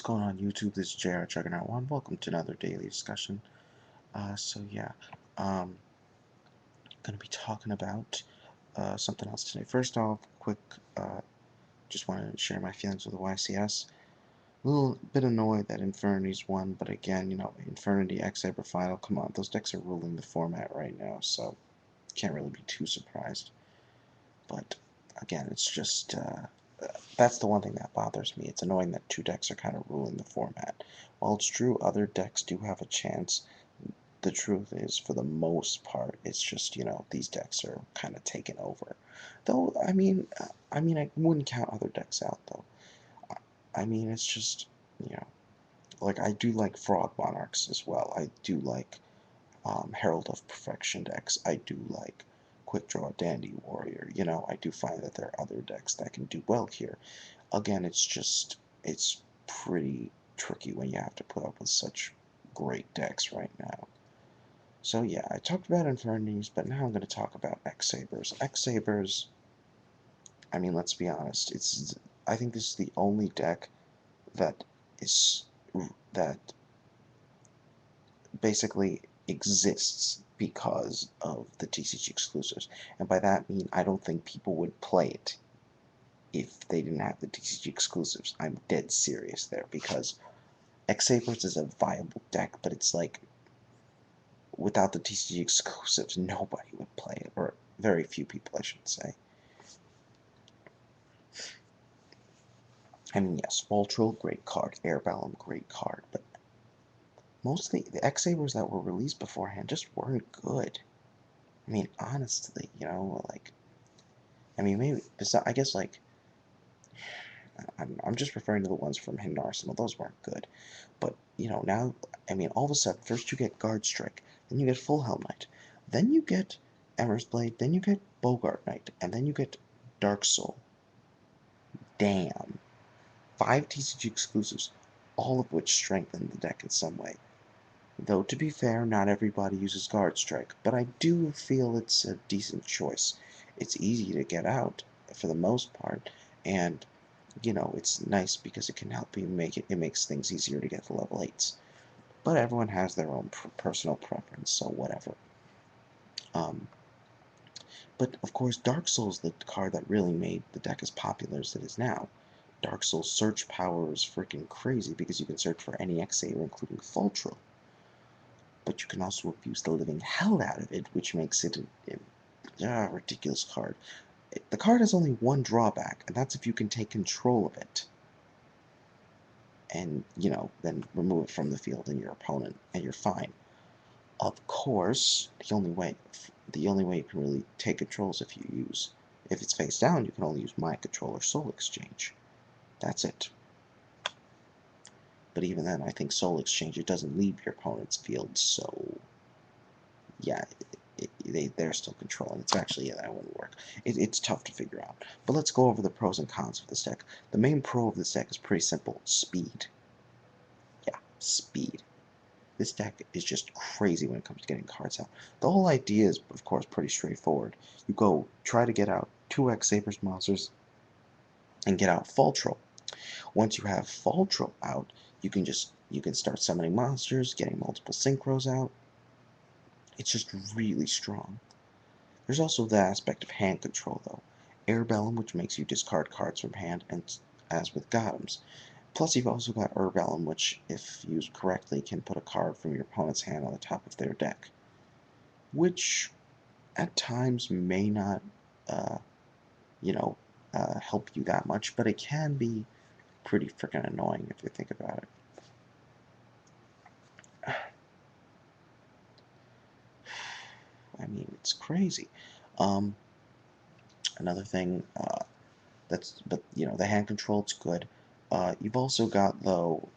What's going on YouTube? This is JRJuggernaut1. Welcome to another daily discussion. Um, going to be talking about something else today. First off, quick, just wanted to share my feelings with the YCS. A little bit annoyed that Infernities won, but again, Infernity, X-Saber Final, come on, those decks are ruling the format right now, so can't really be too surprised. But again, it's just that's the one thing that bothers me. It's annoying that two decks are kind of ruling the format. While it's true other decks do have a chance, the truth is, for the most part, it's just, these decks are kind of taken over. Though, I wouldn't count other decks out, though. It's just, you know, like, I do like Fraud Monarchs as well. I do like Herald of Perfection decks. I do like Quick Draw Dandy Warrior. I do find that there are other decks that can do well here. Again, it's pretty tricky when you have to put up with such great decks right now. So yeah, I talked about Infernities, but now I'm going to talk about X-Sabers. X-Sabers, let's be honest, I think this is the only deck that is that basically exists because of the TCG exclusives. And by that I mean I don't think people would play it if they didn't have the TCG exclusives. I'm dead serious there, because X-Sabers is a viable deck, but it's like, without the TCG exclusives, nobody would play it, or very few people, I should say. Yes, Voltro, great card. Airbellum, great card, but mostly the X-Sabers that were released beforehand just weren't good. Honestly, maybe, I guess, I'm just referring to the ones from Hidden Arsenal. Those weren't good. But, now, all of a sudden, first you get Guard Strike, then you get Full Helm Knight, then you get Emmer's Blade, then you get Bogart Knight, and then you get Dark Soul. Damn. 5 TCG exclusives, all of which strengthen the deck in some way. Though, to be fair, not everybody uses Guard Strike, but I do feel it's a decent choice. It's easy to get out, for the most part, and it's nice because it can help you it makes things easier to get to level 8s. But everyone has their own personal preference, so whatever. But of course, Dark Soul is the card that really made the deck as popular as it is now. Dark Soul's search power is freaking crazy because you can search for any X-Saber, including Voltro. But you can also abuse the living hell out of it, which makes it a ridiculous card. The card has only one drawback, and that's if you can take control of it. And, then remove it from the field and your opponent, and you're fine. Of course, the only way you can really take control is if it's face down, you can only use Mind Control or Soul Exchange. That's it. But even then, I think Soul Exchange, it doesn't leave your opponent's field, so yeah, they're still controlling. It's actually, yeah, that wouldn't work. It's tough to figure out. But let's go over the pros and cons of this deck. The main pro of this deck is pretty simple: speed. Yeah, speed. This deck is just crazy when it comes to getting cards out. The whole idea is, of course, pretty straightforward. You go try to get out 2 X-Sabers monsters and get out Voltro. Once you have Voltro out, you can start summoning monsters, getting multiple synchros out. It's just really strong. There's also the aspect of hand control, though. Airbellum, which makes you discard cards from hand, and as with Gotems. Plus, you've also got Airbellum, which, if used correctly, can put a card from your opponent's hand on the top of their deck. Which, at times, may not, help you that much, but it can be pretty freaking annoying if you think about it. It's crazy. Another thing, the hand control, it's good. You've also got, though,